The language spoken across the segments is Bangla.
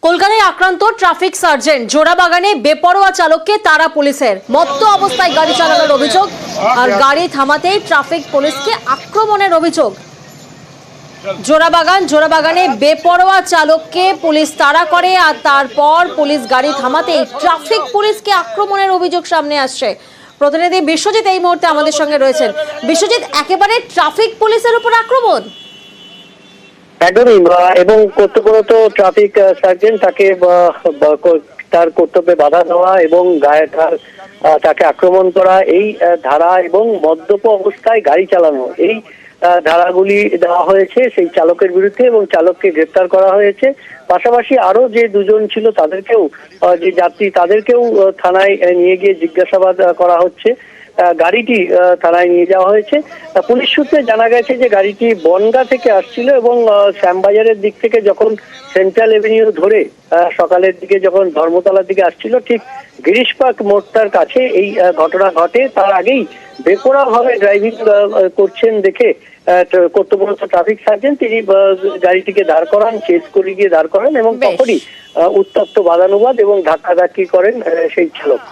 কলকাতায় আক্রান্ত ট্রাফিক সার্জেন্ট, জোড়াবাগানে বেপরোয়া চালককে তাড়া পুলিশের। মত্ত অবস্থায় গাড়ি চালানোর অভিযোগ আর গাড়ি থামাতেই ট্রাফিক পুলিশকে আক্রমণের অভিযোগ। জোড়াবাগানে বেপরোয়া চালককে পুলিশ তাড়া করে আর তারপর পুলিশ গাড়ি থামাতেই ট্রাফিক পুলিশকে আক্রমণের অভিযোগ সামনে আসছে। প্রতিনিধি বিশ্বজিৎ এই মুহূর্তে আমাদের সঙ্গে রয়েছেন। বিশ্বজিৎ, একেবারে ট্রাফিক পুলিশের উপর আক্রমণ। একদমই, এবং কর্তব্যরত ট্রাফিক সার্জেন্ট তাকে তার কর্তব্যে বাধা দেওয়া এবং তাকে আক্রমণ করা, এই ধারা এবং মদ্যপ অবস্থায় গাড়ি চালানো, এই ধারাগুলি দেওয়া হয়েছে সেই চালকের বিরুদ্ধে এবং চালককে গ্রেপ্তার করা হয়েছে। পাশাপাশি আরো যে দুজন ছিল তাদেরকেও, যে যাত্রী তাদেরকেও থানায় নিয়ে গিয়ে জিজ্ঞাসাবাদ করা হচ্ছে। গাড়িটি থানায় নিয়ে যাওয়া হয়েছে। পুলিশ সূত্রে জানা গেছে যে গাড়িটি বনগা থেকে আসছিল এবং শ্যামবাজারের দিক থেকে যখন সেন্ট্রাল এভিনিউ ধরে সকালের দিকে যখন ধর্মতলার দিকে আসছিল, ঠিক গিরিশ পার্ক মোড়টার কাছে এই ঘটনা ঘটে। তার আগেই বেপরোয়া ভাবে ড্রাইভিং করছেন দেখে কর্তব্যরত ট্রাফিক সার্জেন্ট তিনি গাড়িটিকে দাঁড় করান, চেস করে গিয়ে দাঁড় করান এবং তখনই উত্তপ্ত বাদানুবাদ এবং ধাক্কাধাক্কি করেন সেই চালক,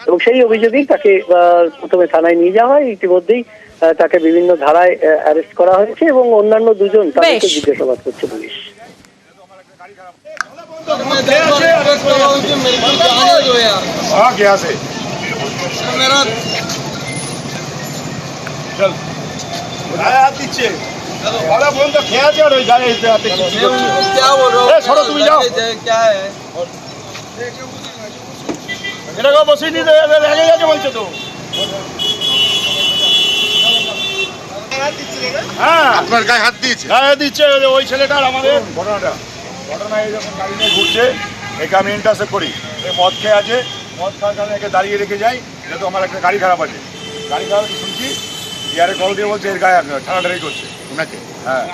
এবং সেই অভিযোগেই তাকে প্রথমে থানায় নিয়ে যাওয়া হয়। ইতিমধ্যেই তাকে বিভিন্ন ধারায় অ্যারেস্ট করা হয়েছে এবং অন্যান্য দুজন তাদেরকে জিজ্ঞাসাবাদ করছে পুলিশ। আপনার গায়ে হাত দিচ্ছে ওই ছেলেটার আমাদের ঘটনা যখন গাড়ি নিয়ে ঘুরছে, একে আমি ইন্টারসেপ্ট করি, মদ খেয়ে আছে, মদ খাওয়ার কারণে একে দাঁড়িয়ে রেখে যাই, যেহেতু আমার একটা গাড়ি খারাপ আছে। গাড়ি খারাপ শুনছি ইয়ারে কল দিয়ে বলছে এর গায়ে ঠান্ডাটাই করছে ওনাকে। হ্যাঁ,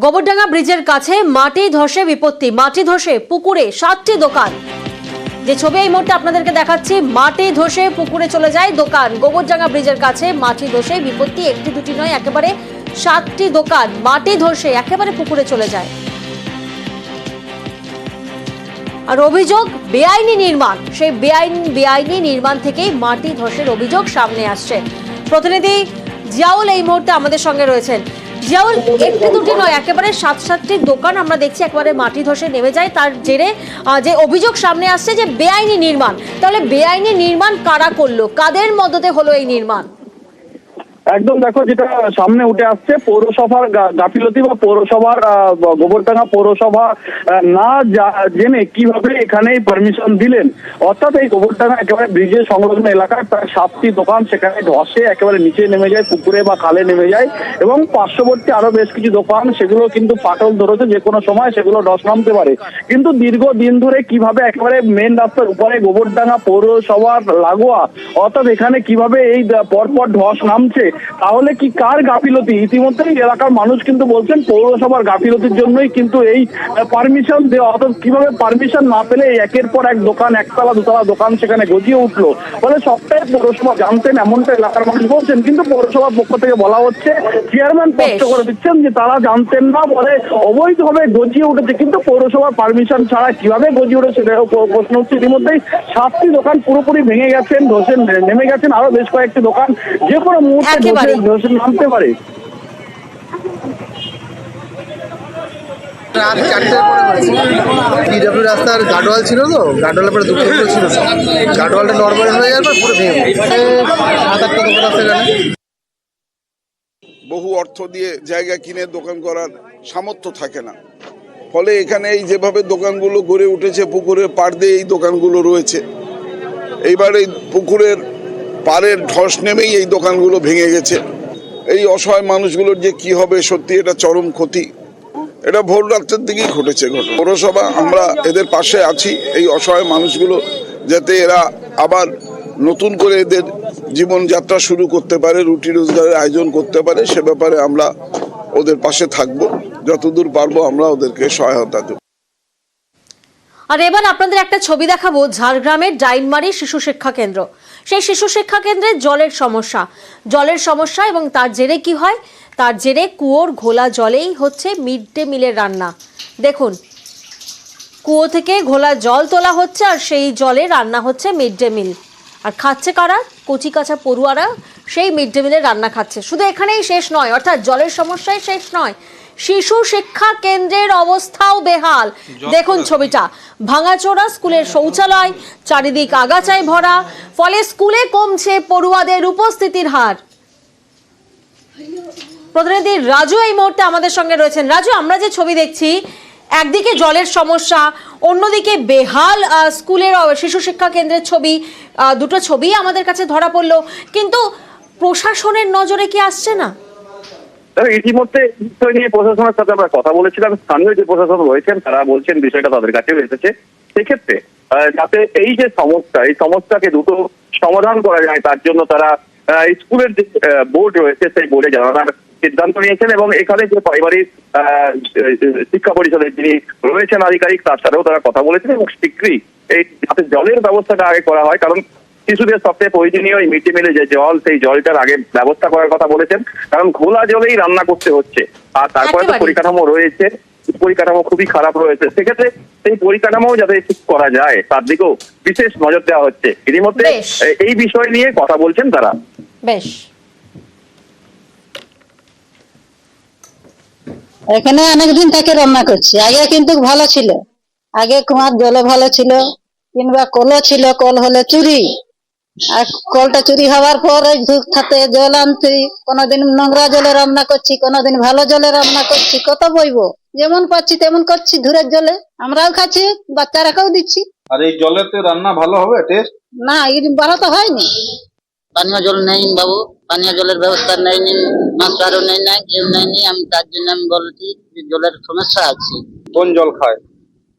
গোবরডাঙ্গা ব্রিজের কাছে মাটি ধসে বিপত্তি, মাটি ধসে পুকুরে 7টি দোকান। যে ছবি এই মুহূর্তে আপনাদেরকে দেখাচ্ছি, মাটি ধসে পুকুরে চলে যায় দোকান। গোবরডাঙ্গা ব্রিজের কাছে মাটি ধসে বিপত্তি, একটি দুটি নয়, একেবারে 7টি দোকান মাটি ধসে একেবারে পুকুরে চলে যায়। আর অভিযোগ বেআইনি নির্মাণ, সেই বেআইনি নির্মাণ থেকেই মাটি ধসের অভিযোগ সামনে আসছে। প্রতিনিধি জিয়াউল এই মুহূর্তে আমাদের সঙ্গে রয়েছেন। জিয়াউল, একটি দুটি নয়, একেবারে 7-7টি দোকান আমরা দেখছি একেবারে মাটি ধসে নেমে যায়। তার জেরে যে অভিযোগ সামনে আসছে যে বেআইনি নির্মাণ, তাহলে বেআইনি নির্মাণ কারা করলো, কাদের মদতে হলো এই নির্মাণ? একদম, দেখো যেটা সামনে উঠে আসছে, পৌরসভার গাফিলতি বা পৌরসভার গোবরডাঙ্গা পৌরসভা না জেনে কিভাবে এখানে পারমিশন দিলেন। অর্থাৎ এই গোবরডাঙ্গা একেবারে ব্রিজের সংলগ্ন এলাকায় প্রায় 7টি দোকান সেখানে ধসে একেবারে নিচে নেমে যায়, পুকুরে বা খালে নেমে যায় এবং পার্শ্ববর্তী আরো বেশ কিছু দোকান সেগুলো কিন্তু ফাটল ধরেছে, যে কোনো সময় সেগুলো ধস নামতে পারে। কিন্তু দীর্ঘদিন ধরে কিভাবে একেবারে মেন রাস্তার উপরে গোবরডাঙ্গা পৌরসভার লাগোয়া, অর্থাৎ এখানে কিভাবে এই পরপর ধস নামছে, তাহলে কি কার গাফিলতি? ইতিমধ্যেই এলাকার মানুষ কিন্তু বলছেন পৌরসভার গাফিলতির জন্যই কিন্তু এই পারমিশন দেওয়া। অর্থাৎ কিভাবে পারমিশন না পেলে একের পর এক দোকান, একতলা দুতলা দোকান সেখানে গজিয়ে উঠলো, ফলে সবটাই পৌরসভা জানতেন, এমনটা এলাকার মানুষ বলছেন। কিন্তু পৌরসভার পক্ষ থেকে বলা হচ্ছে, চেয়ারম্যান স্পষ্ট করে দিচ্ছেন যে তারা জানতেন না, বলে অবৈধভাবে গজিয়ে উঠেছে। কিন্তু পৌরসভার পারমিশন ছাড়া কিভাবে গজিয়ে উঠেছে প্রশ্ন হচ্ছে। ইতিমধ্যেই 7টি দোকান পুরোপুরি ভেঙে গেছেন, ধসে নেমে গেছেন, আরো বেশ কয়েকটি দোকান যে কোনো মুহূর্তে নামতে পারে। রাত 4টার পরে পিডব্লিউ রাস্তার গার্ডওয়াল ছিল, তো গার্ডওয়ালের পরে দুটো ছিল, গার্ডওয়ালটা নর্মাল হয়ে যাওয়ার পর পুরো ভেঙে 7-8টা দোকান আছে এখানে। বহু অর্থ দিয়ে জায়গা কিনে দোকান করার সামর্থ্য থাকে না, ফলে এখানে এই যেভাবে দোকানগুলো গড়ে উঠেছে, পুকুরের পাড় দিয়ে এই দোকানগুলো রয়েছে, এইবার এই পুকুরের পাড়ের ধস নেমেই এই দোকানগুলো ভেঙে গেছে। এই অসহায় মানুষগুলোর যে কি হবে, সত্যি এটা চরম ক্ষতি। এটা ভোর রাত্রের দিকেই ঘটেছে ঘটনা। পৌরসভা আমরা এদের পাশে আছি, এই অসহায় মানুষগুলো যাতে এরা আবার নতুন করে এদের জীবনযাত্রা শুরু করতে পারে, রুটি রোজগারের আয়োজন করতে পারে, সে ব্যাপারে আমরা ওদের পাশে থাকবো, যতদূর পারবো আমরা ওদেরকে সহায়তা দেব। আর এবার আপনাদের একটা ছবি দেখাবো ঝাড়গ্রামের ডাইনমারি শিশু শিক্ষা কেন্দ্র। সেই শিশু শিক্ষা কেন্দ্রে জলের সমস্যা এবং তার জেরে কি হয়, তার জেরে কুয়োর ঘোলা জলেই হচ্ছে মিড ডে মিলের রান্না। দেখুন, কুয়ো থেকে ঘোলা জল তোলা হচ্ছে আর সেই জলে রান্না হচ্ছে মিড ডে মিল। আর খাচ্ছে কারা? কচি কাঁচা পড়ুয়ারা সেই মিড ডে মিলের রান্না খাচ্ছে। শুধু এখানেই শেষ নয়, অর্থাৎ জলের সমস্যায় শেষ নয়, শিশু শিক্ষা কেন্দ্রের অবস্থাও বেহাল। দেখুন ছবিটা, ভাঙাচোরা স্কুলের শৌচালয়, চারিদিক আগাছায় ভরা, ফলে স্কুলে কমছে পড়ুয়াদের উপস্থিতির হার। প্রতিনিধি রাজু এই মুহূর্তে আমাদের সঙ্গে রয়েছেন। রাজু, আমরা যে ছবি দেখছি, একদিকে জলের সমস্যা, অন্যদিকে বেহাল স্কুলের শিশু শিক্ষা কেন্দ্রের ছবি, দুটো ছবি আমাদের কাছে ধরা পড়লো, কিন্তু প্রশাসনের নজরে কি আসছে না? ইতিমধ্যে বিষয় নিয়ে প্রশাসনের সাথে আমরা কথা বলেছিলাম। স্থানীয় যে প্রশাসন রয়েছেন তারা বলছেন বিষয়টা তাদের কাছেও এসেছে। সেক্ষেত্রে যাতে এই যে সমস্যা, এই সমস্যাকে দ্রুত সমাধান করা যায় তার জন্য তারা স্কুলের যে বোর্ড রয়েছে সেই বোর্ডে জানানোর সিদ্ধান্ত নিয়েছেন এবং এখানে যে পারিবারিক শিক্ষা পরিষদের যিনি রয়েছেন আধিকারিক তার সাথেও তারা কথা বলেছেন এবং শীঘ্রই এই যাতে জলের ব্যবস্থাটা আগে করা হয়, কারণ শিশুদের সবচেয়ে প্রয়োজনীয় এই মিড ডে মিলে যে জল, সেই জলটার আগে ব্যবস্থা করার কথা বলেছেন, কারণ খোলা জলেই রান্না করতে হচ্ছে। আর তারপরে তো পরিকাঠামো রয়েছে, পরিকাঠামো খুবই খারাপ রয়েছে। সেক্ষেত্রে সেই পরিকাঠামো যাতে ঠিক করা যায় তার দিকেও বিশেষ নজর দেওয়া হচ্ছে। ইতিমধ্যে এই বিষয় নিয়ে কথা বলছেন তারা। বেশ, এখানে অনেকদিন থেকে রান্না করছি। আগে কিন্তু ভালো ছিল, আগে কুয়ার জলে ভালো ছিল, কিংবা কলও ছিল, কল হলে চুরি। আর কলটা চুরি হওয়ার পর হাতে জল আনছি, কোনোদিন নোংরা জলে রান্না করছি, কোনোদিন ভালো জলে রান্না করছি। কত বইবো, যেমন পাচ্ছি তেমন করছি, ধুরের জলে আমরাও খাচ্ছি, বাচ্চারাকেও দিচ্ছি। আর এই জলেতে রান্না ভালো হবে টেস্ট? না, এই ভালো তো হয়নি। পানীয় জল নেই বাবু, পানীয় জলের ব্যবস্থা নেই, মাস্টারও নেই, না কেউ নেই। আমি তার জন্য আমি বলছি যে জলের সমস্যা আছে। কোন জল খায়?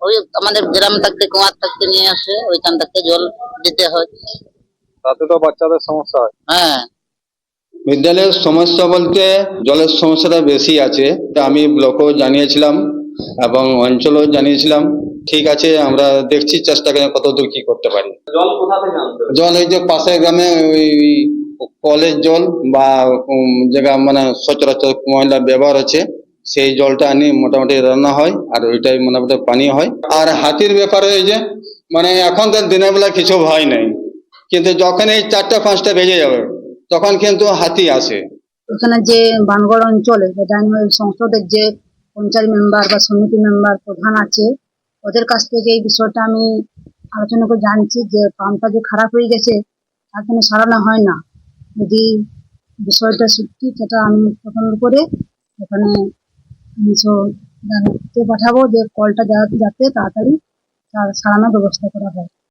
ওই আমাদের গ্রাম থাকতে, কুয়ার থাকতে নিয়ে আসে, ওইখান থেকে জল দিতে হয়। তাতে তো বাচ্চাদের সমস্যা হয়। হ্যাঁ, বিদ্যালয়ের সমস্যা বলতে জলের সমস্যাটা বেশি আছে। আমি ব্লকও জানিয়েছিলাম এবং অঞ্চলও জানিয়েছিলাম। ঠিক আছে, আমরা দেখছি, চেষ্টা করে কতদূর কি করতে পারি। জল কোথা থেকে আনতে হবে? জল এই যে পাশের গ্রামে ওই কলের জল বা জায়গা মানে সচরাচর ময়লা ব্যবহার আছে, সেই জলটা আনি মোটামুটি রান্না হয়, আর ওইটাই মোটামুটি পানি হয়। আর হাতির ব্যাপারে এই যে মানে এখন তো দিনের বেলা কিছু ভয় নেই, কিন্তু যখন এই 4টা-5টা বেজে যাবে তখন কিন্তু হাতি আসে। এখানে যে বানগড় অঞ্চলে সংসদের যে পঞ্চায়েত মেম্বার বা সমিতি মেম্বার প্রধান আছে, ওদের কাছ থেকে এই বিষয়টা আমি আলোচনা করে জানছি যে পাম্পটা যে খারাপ হয়ে গেছে তার জন্য সারানো হয় না। যদি বিষয়টা সত্যি, সেটা আমি পছন্দ করে ওখানে জানাতে পাঠাবো যে কলটা যাতে তাড়াতাড়ি সারানোর ব্যবস্থা করা হয়।